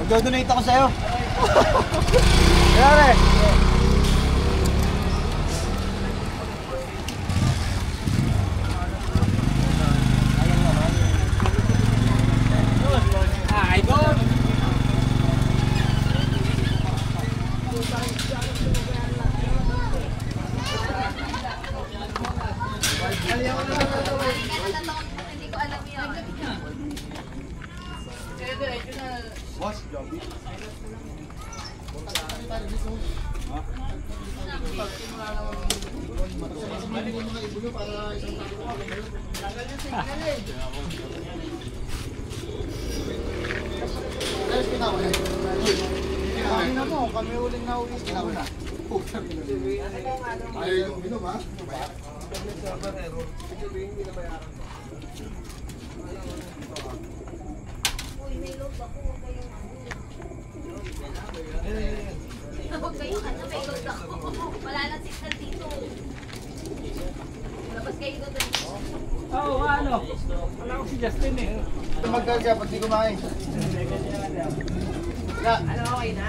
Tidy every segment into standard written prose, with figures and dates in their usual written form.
Mag-donate ako sa'yo. Kaya Hindi ko alam yun. boss, Joby. Kami uling na uwi. Ayaw yung binom, ha? Uy, may loob ako. Huwag kayong ano, may loob ako. Wala nang signal dito. Labas kayo doon. Oo, ano? Wala ko si Justin eh. Tumagkal siya pag di kumain. Ano, okay na?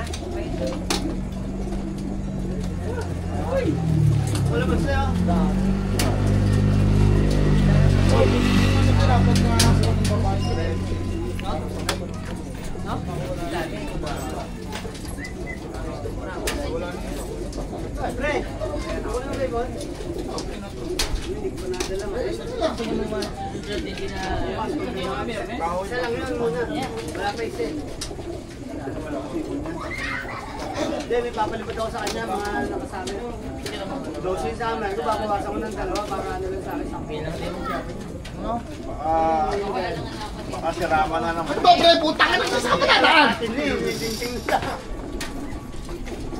Wala ba siya? Pre! Ako na ba yun? Hindi ko nadala mo. Isa lang yun muna. Wala pa isin. Hindi, may papalipad ako sa kanya, mga nakasama. Dosin sa amin, ito babawasan ko ng dalawa para ano lang sa akin. Ano? Baka sirama na naman. Ano ba, pre? Putang na nagsasama na daan! Hindi, may dingting na.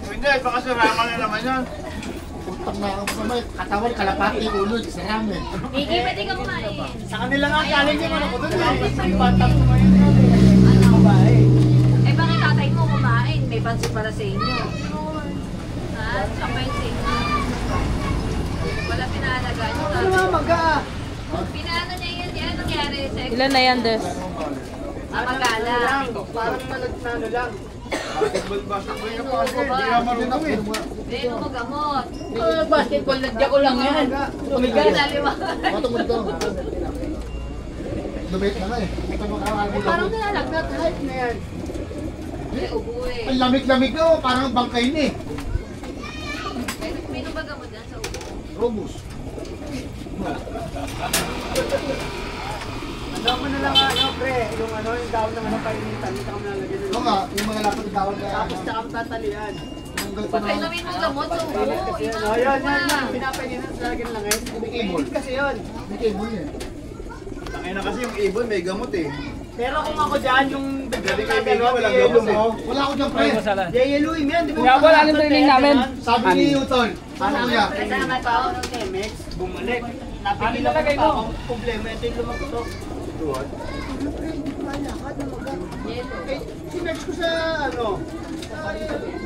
Hindi, baka sirama na naman yan. Putang na ako sa may katawan, kalapati, ulo, sirama eh. Miki, pwede ka kumain. Sa kanila nga challenge yung ano ko doon eh. May batang kumain na eh. Ano? Babae. Eh, bakit tatay mo kumain? May pansin para sa inyo. Ha? Saka yung sa inyo. Wala pinahalagaan yung Ano nga maga? Pinano niya yun. Yan nangyari sa Ilan na yan, Des? magala. Parang managtano lang. Basketball ka pa kasi. Ano ba? Hindi ka marunong eh. Beno mo gamot. Basketball, nagya ko lang yan. Tumigal na lima. Matong mo dito. Dumit na nga eh. Parang nalalagnat. Hype na yan. May ubo eh. Ang lamig-lamig na oh. Parang bangkay na eh. May ba gamot dyan sa ubo? Robus. Ano mo na lang ano pre, yung ano, yung daon ng ano painitan, hindi ka mo nalagyan ng... Oo nga, yung mga lapot ng daon kaya... Tapos tsaka tatalian. Pag inumin mo gamot sa ubo. Yan, pinapainitan sa lagyan lang eh. May ibon kasi yun. May ibon eh. Tangin na kasi yung ibon, may gamot eh. Pero kung ako dyan, yung... Dali kay Miguel, walang gamot mo. Wala ako dyan pre. J.L.U.M. yan, di ba? Nga wala nang training namin. Sabi ni Utol, ano kuya? Kasama to. Temex, bumalik. Napigilan ko pa akong problema, ito yung lumagutok. Sinex ko sa ano?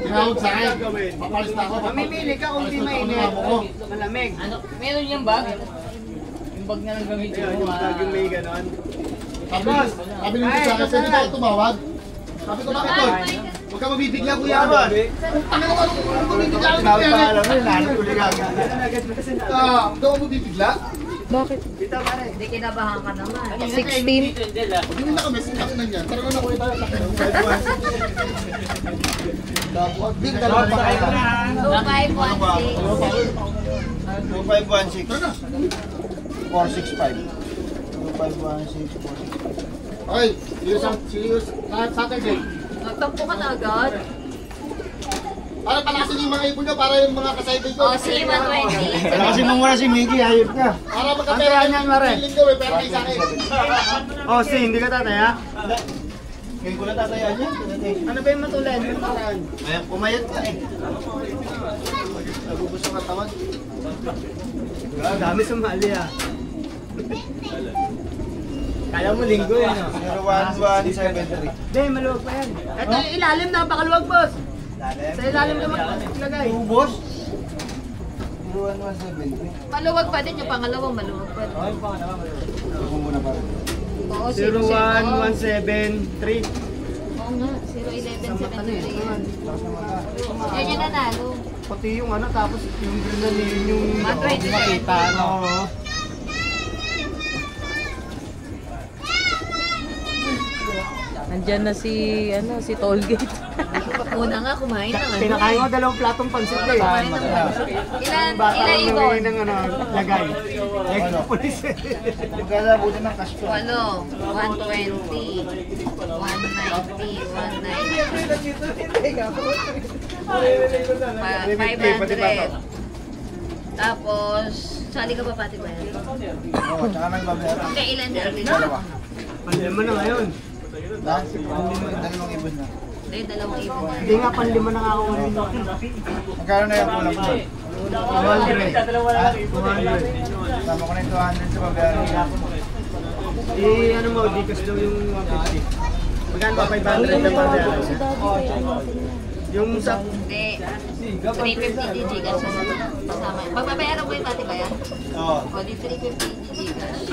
Tinawag sa akin. Papalis na ako. Mamimili ka kung di mainit. Malamig. Ano? Meron yung bag? Yung bag na lang gamitin mo. Bag yung may ganon. Sabi nito sa akin, pwede tayo tumawag. Sabi ko, bakit tol? Huwag ka mabibigla kuya mo. Tangin ko kung mabibigla ako. Tinawag pa alam mo, nanay ko ligaga. Hindi ako mabibigla. Bakit? Hindi kinabahan ka naman. 16? Hindi na kami, sinakit na niyan. Tara na kuya tayo. Dapat, big dalawa pa kayo. 2516. 2516. Tara na. 465. 2516. Okay, see you Saturday. Nagtampo ka na agad. Para palakasin yung mga ipon nyo, para yung mga kasayday ko. O, sige, 120. Palakasin mo muna si Mickey, hayop ka. Para magkapera niyan, Mare. Feeling ko, may pera kayo sa akin. Oh, si, hindi ka tataya? Ngayon ko na tataya niya. Ano ba yung matulan? Ayan, pumayat ka eh. Nabubos ang katawan. Dami sumali ah. Kaya mo linggo eh, no? 01173. Hindi, maluwag pa yan. Ito yung ilalim, napakaluwag, boss. Sa ilalim ka maglagay. Boss? 01173. Maluwag pa din yung pangalawang maluwag pa din. Yung pangalawa maluwag. Ako muna pa rin. Oo, 01173. Oo nga, 01173. 11.73 yan. Yan yung nanalo. Pati yung ano, tapos yung grenadine yung 120. makita, ano. Nandyan na si Tollgate. Una nga, kumain ng ano. Pinakain ko 2 platong pansit eh. Kumain ng ilan Bata ilan ang ibon? nangyay ng ano, lagay. Extra police. Magkala buti ng cash flow. 8, 120, 190, 190. 500. Tapos, sali ka pa pati ba yan? Oo, tsaka nang babera. Okay, ilan na? Panlima na ngayon. Dahil dalawang ibon na. Dahil 2 ibon na. Hindi nga panlima na nga ako ngayon. Magkano na yung kulang ko? 200. 200. Tama ko na yung 200 sa babayaran. Ano mo, Dicas daw yung 150. Magkano ba 500 na babayaran? Yung sa... Hindi. 350 DG cash kasama. Pagbabayaran ko yung pati ba yan? Oo. O, di 350 DG cash.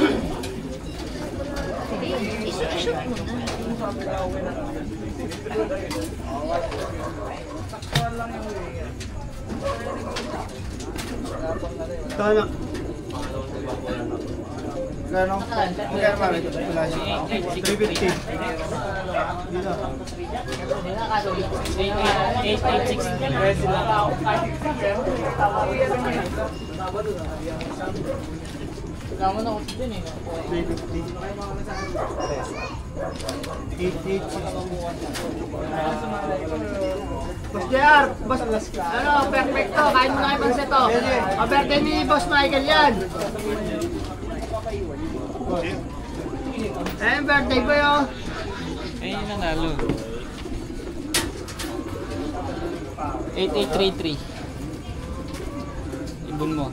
Sige, isu-shoot mo na. Kano? Kano? Magkano ba rin? 350. Dito. 886. Naman ako din eh. 350. 886. Boss JR, boss, ano, perfecto, kain mo na kayo panseto. Birthday ni Boss Michael yan. Eh, birthday ko yun. Ay, nanalo. 8833. Ibon mo.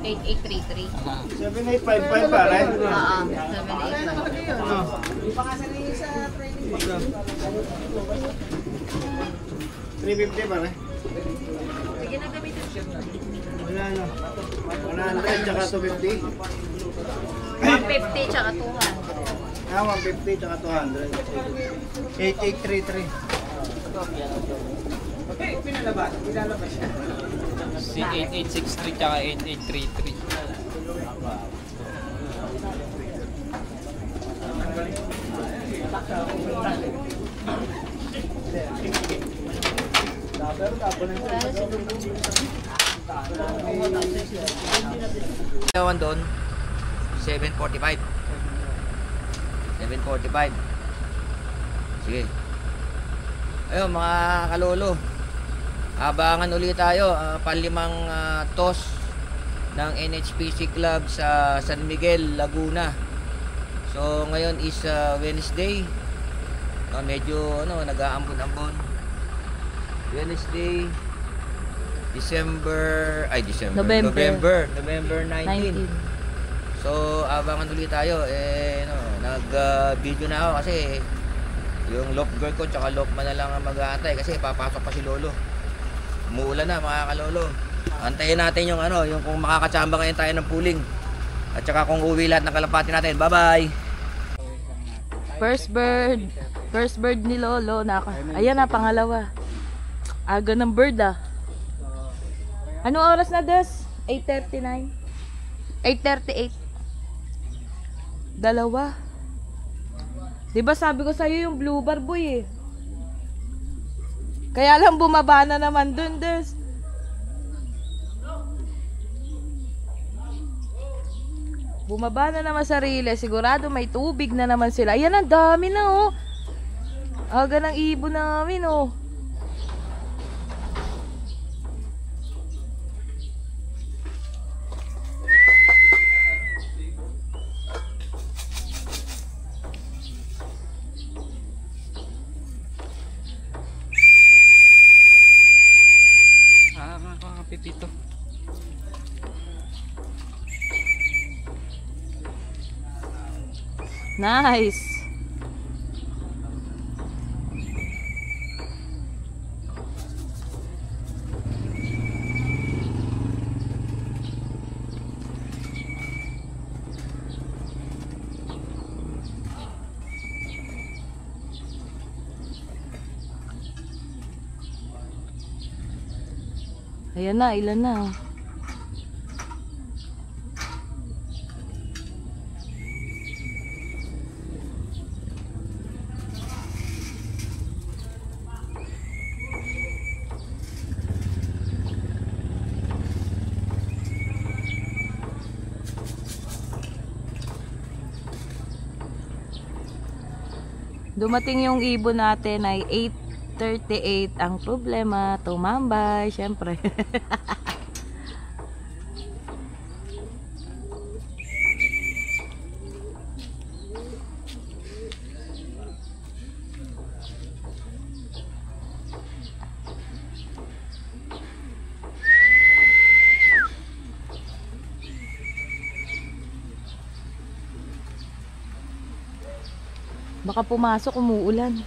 8833. Aha. 7855 pare. Oo, 785. Ano? 350 pare. Sige na, gamitin. Wala na. 100 tsaka 250. 150 tsaka 200. Ah, 150 tsaka 200. 8833. Si 8863 tsaka 8833. Ewan doon, 745. 745. Sige. Ayun mga kalolo. Abangan ulit tayo, panlimang toss ng NHPC Club sa San Miguel, Laguna. So ngayon is Wednesday. Medyo nag-aambon-ambon. Wednesday, November 19. So abangan ulit tayo. Nag-video na ako kasi yung lock girl ko tsaka lockman na lang ang mag-aantay kasi papasok pa si Lolo. Umuulan na mga kalolo. Antayin natin yung yung kung makakatsamba ngayon tayo ng pooling. At saka kung uwi lahat ng kalapati natin. Bye-bye! First bird ni Lolo. Ayan na, pangalawa. Aga ng bird ah. Anong oras na, Des? 8:39? 8:38. Dalawa. Diba sabi ko sa'yo yung blue bar boy eh. Kaya lang bumaba na naman dun, Des. Bumaba na naman sa Riles. Sigurado may tubig na naman sila. Ayan, ang dami na oh. Aga ng ibon namin oh. Pipito. Nice. Ayan na, ilan na. Dumating yung ibon natin ay 8:38. Ang problema, tumambay, syempre. Baka pumasok, umuulan.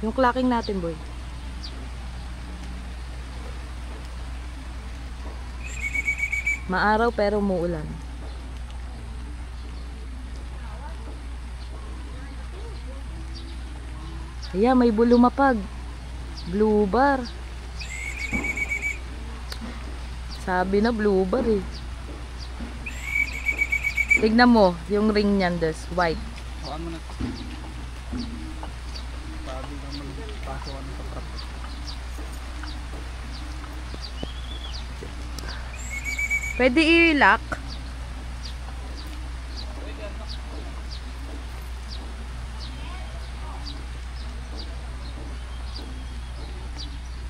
Yung clocking natin, boy. Maaraw pero umuulan. Ayan, may lumapag. Blue bar. Sabi na blue bar eh. Tignan mo, yung ring niyan, des, white. Hawakan mo na. Sabi na magpasok ano sa trap. Pwede i-lock.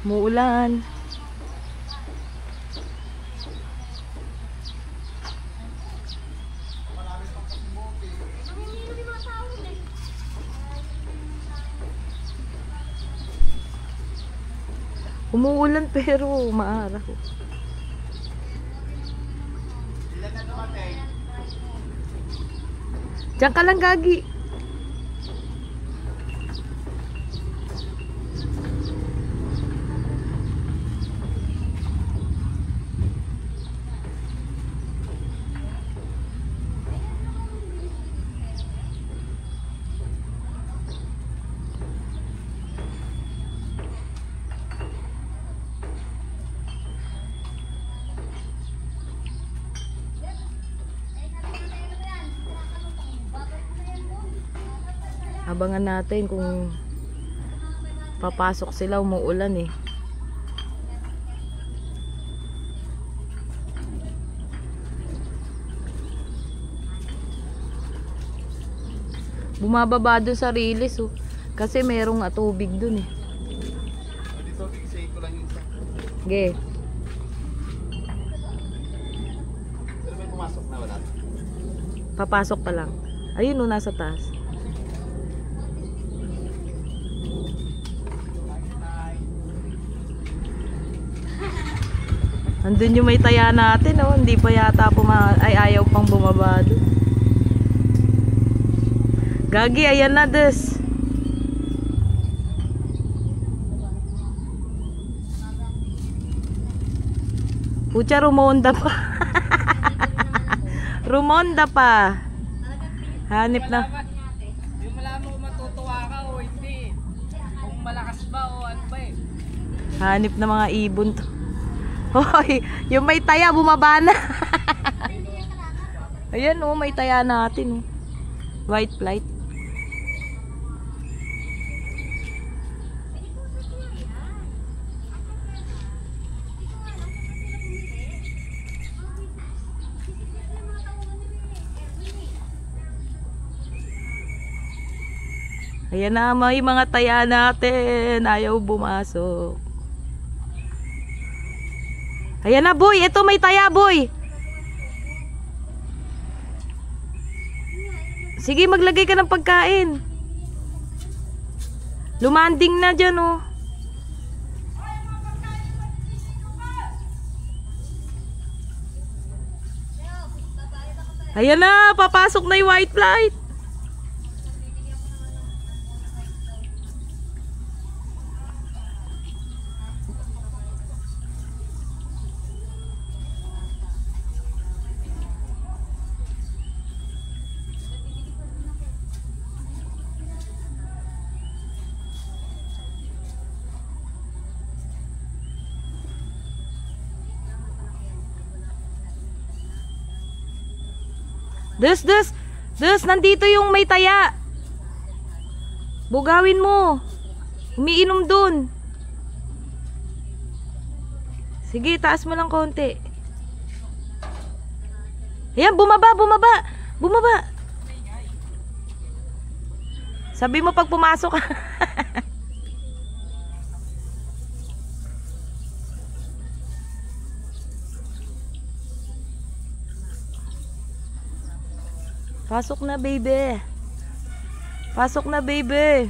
Muulan. Umuulan pero maaraw. Diyan ka lang, Gagi. Abangan natin kung papasok sila, umuulan eh. Bumababa dun sa rilis oh. Kasi merong tubig dun eh. Dito, say ko lang yung isa. Sige. Pero may pumasok na wala. Papasok pa lang. Ayun oh, nasa taas. Andun yung may taya natin, oh. Hindi pa yata ay ayaw pang bumaba doon. Gagi, ayan na, des. Pucha, rumonda pa. Rumonda pa. Hanip na. Yung malaman kung matutuwa ka o hindi. Kung malakas ba o ano ba eh. Hanip na mga ibon to. Hoy, yung may taya bumaba na. Ayan oh, may taya natin oh. White flight. Ayan na, may mga taya natin. Ayaw bumasok. Ayan na, boy. Ito may taya, boy. Sige, maglagay ka ng pagkain. Lumanding na dyan, oh. Ayan na, papasok na yung white flight. Des, nandito yung may taya. Bugawin mo. Umiinom dun. Sige, taas mo lang konti. Ayan, bumaba. Sabi mo pag pumasok ka. Pasok na, baby. Pasok na, baby.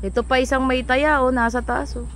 Ito pa isang may taya, oh, nasa taas, oh.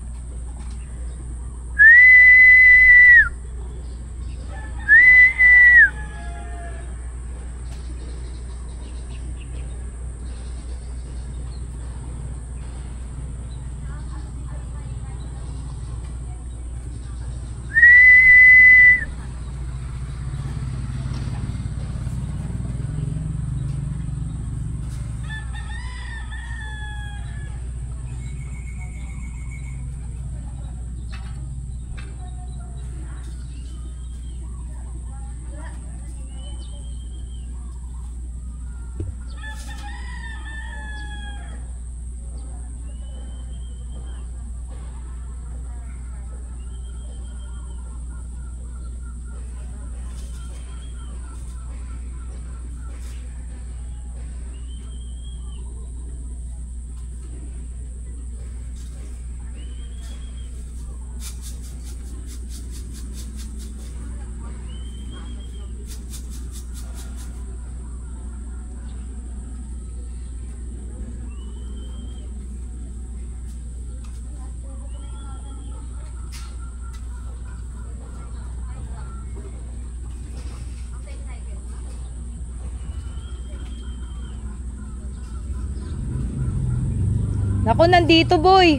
Naku, nandito, boy.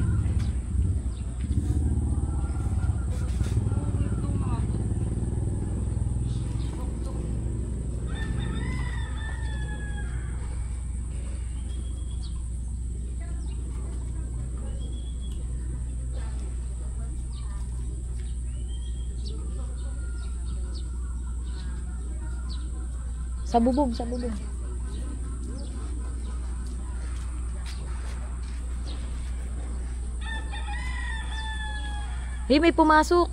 Sa bubog, sa bubog. Hey, may pumasok.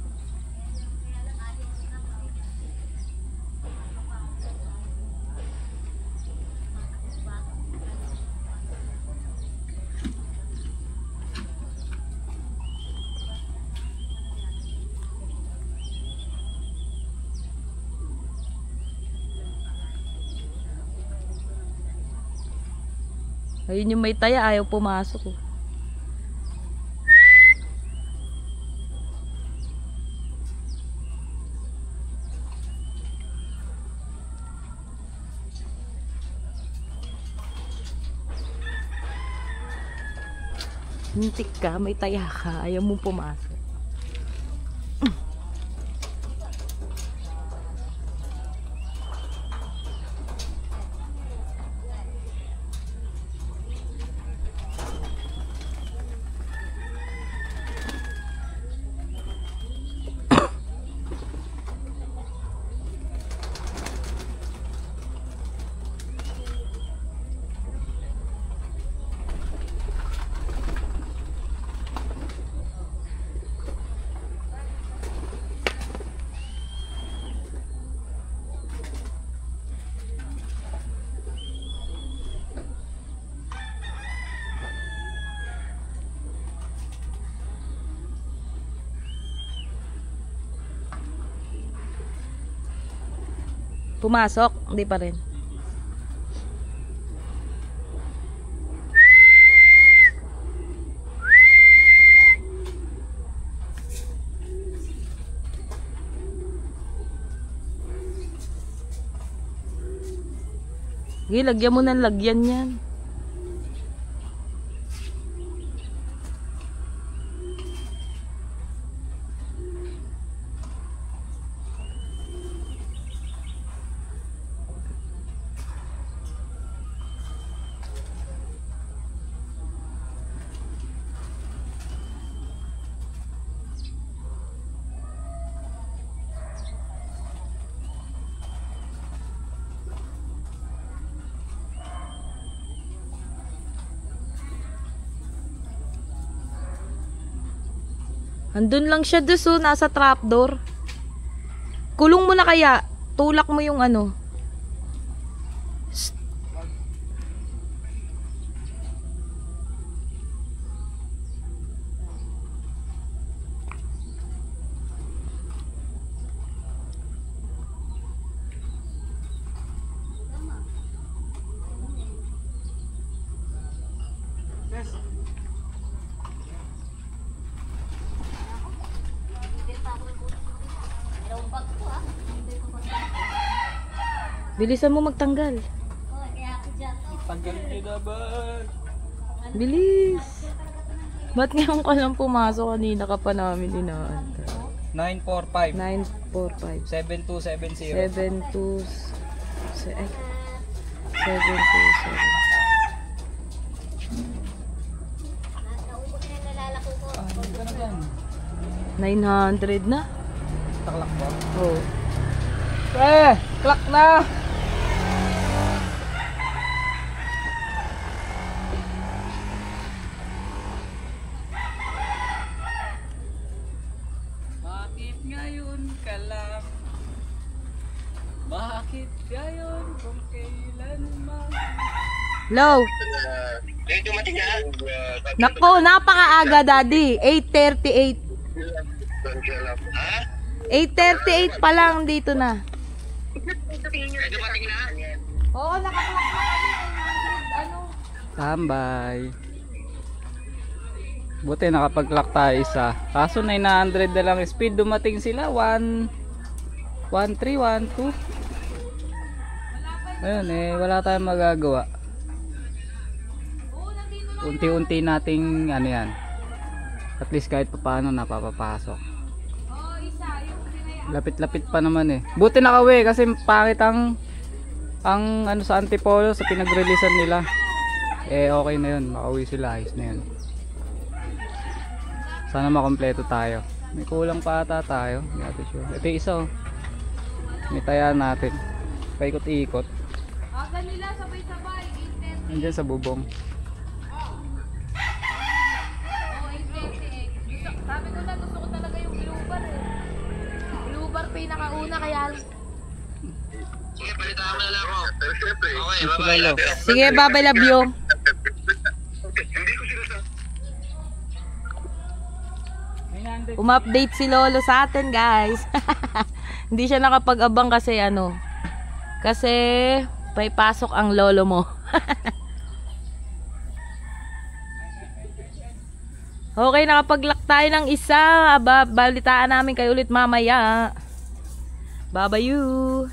Ayun yung may taya, ayaw pumasok, oh. Hintik ka, may taya ka, ayaw mong pumasok. Pumasok? Hindi pa rin. Sige, lagyan mo ng lagyan yan. Andun lang siya doon, nasa trapdoor. Kulong mo na kaya. Tulak mo yung ano. Shh. Bilisan mo magtanggal. Tanggal nyo na ba? Bilis. Ba't ngayon ka lang pumasok? Kanina ka pa namin inaantay. 945 945 7270. 900 na? Taklak ba? Oo. Klak na! Bakit ngayon ka lang? Bakit ngayon kung kailan man? Hello? Nako, napakaaga daddy. 8:38. 8:38 pa lang dito na. Oo, nakaklak na kami. Ano? Tambay. Buti nakapag-clock tayo isa. Kaso 900 na lang speed. Dumating sila 1.13, 1.2. Ayun eh, wala tayong magagawa. Unti-unti nating ano yan. At least kahit paano napapapasok. Lapit-lapit pa naman eh. Buti nakawi kasi pangit ang ano sa Antipolo sa pinag-releasean nila. Eh okay na yun, makauwi sila, ayos na yun. Sana makompleto tayo. May kulang pa ata tayo, hindi natin sure. Ito yung isa oh. Nitayan natin. Paikot-ikot. Aga nila sabay-sabay. 8:30. Nandiyan sa bubong. Oh, 8:30. Sabi ko na gusto ko talaga yung Bluebar eh. Bluebar pinakauna kaya. Sige, balitaan mo na lang ako. Okay, Sila bye-bye. lo. Sige, bye-bye, love you. Umupdate si Lolo sa atin, guys. Hindi siya nakapag-abang kasi ano. Kasi may pasok ang lolo mo. Okay, nakapag-lock tayo ng isa. Balitaan namin kayo ulit mamaya. Bye-bye you.